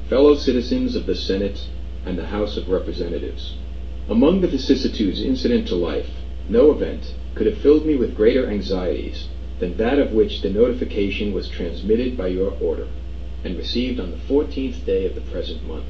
fellow citizens of the Senate and the House of Representatives. Among the vicissitudes incident to life, no event could have filled me with greater anxieties than that of which the notification was transmitted by your order, and received on the 14th day of the present month.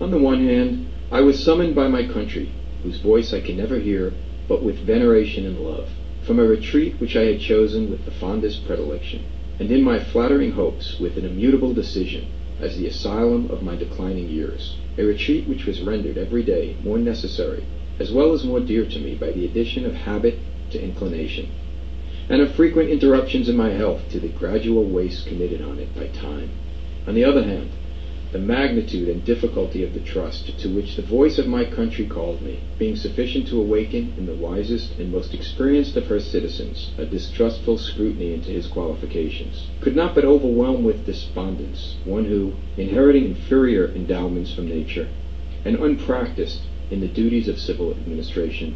On the one hand, I was summoned by my country, whose voice I can never hear but with veneration and love, from a retreat which I had chosen with the fondest predilection, and in my flattering hopes with an immutable decision, as the asylum of my declining years, a retreat which was rendered every day more necessary, as well as more dear to me by the addition of habit to inclination, and of frequent interruptions in my health to the gradual waste committed on it by time. On the other hand, the magnitude and difficulty of the trust to which the voice of my country called me, being sufficient to awaken in the wisest and most experienced of her citizens a distrustful scrutiny into his qualifications, could not but overwhelm with despondence one who, inheriting inferior endowments from nature, and unpracticed in the duties of civil administration,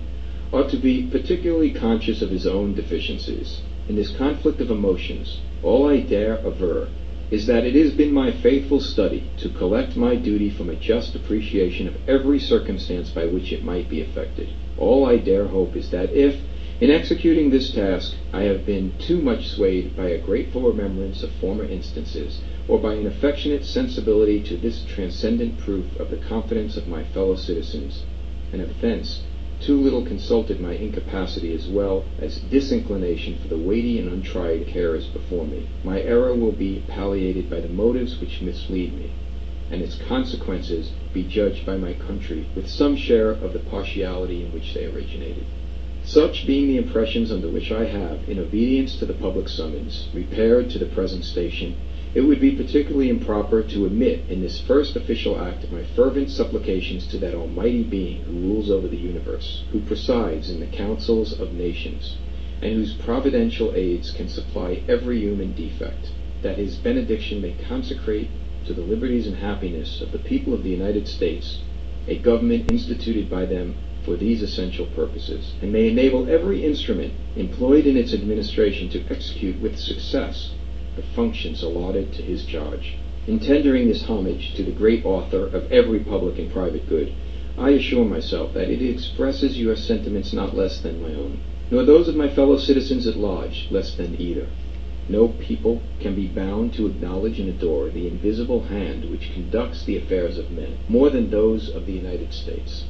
ought to be particularly conscious of his own deficiencies. In this conflict of emotions, all I dare aver is that it has been my faithful study to collect my duty from a just appreciation of every circumstance by which it might be affected. All I dare hope is that if, in executing this task, I have been too much swayed by a grateful remembrance of former instances, or by an affectionate sensibility to this transcendent proof of the confidence of my fellow citizens, and have thence too little consulted my incapacity as well as disinclination for the weighty and untried cares before me, my error will be palliated by the motives which mislead me, and its consequences be judged by my country with some share of the partiality in which they originated. Such being the impressions under which I have, in obedience to the public summons, repaired to the present station, it would be particularly improper to omit in this first official act my fervent supplications to that Almighty Being who rules over the universe, who presides in the councils of nations, and whose providential aids can supply every human defect, that his benediction may consecrate to the liberties and happiness of the people of the United States a government instituted by them for these essential purposes, and may enable every instrument employed in its administration to execute with success the functions allotted to his charge. In tendering this homage to the great author of every public and private good, I assure myself that it expresses your sentiments not less than my own, nor those of my fellow citizens at large less than either. No people can be bound to acknowledge and adore the invisible hand which conducts the affairs of men more than those of the United States.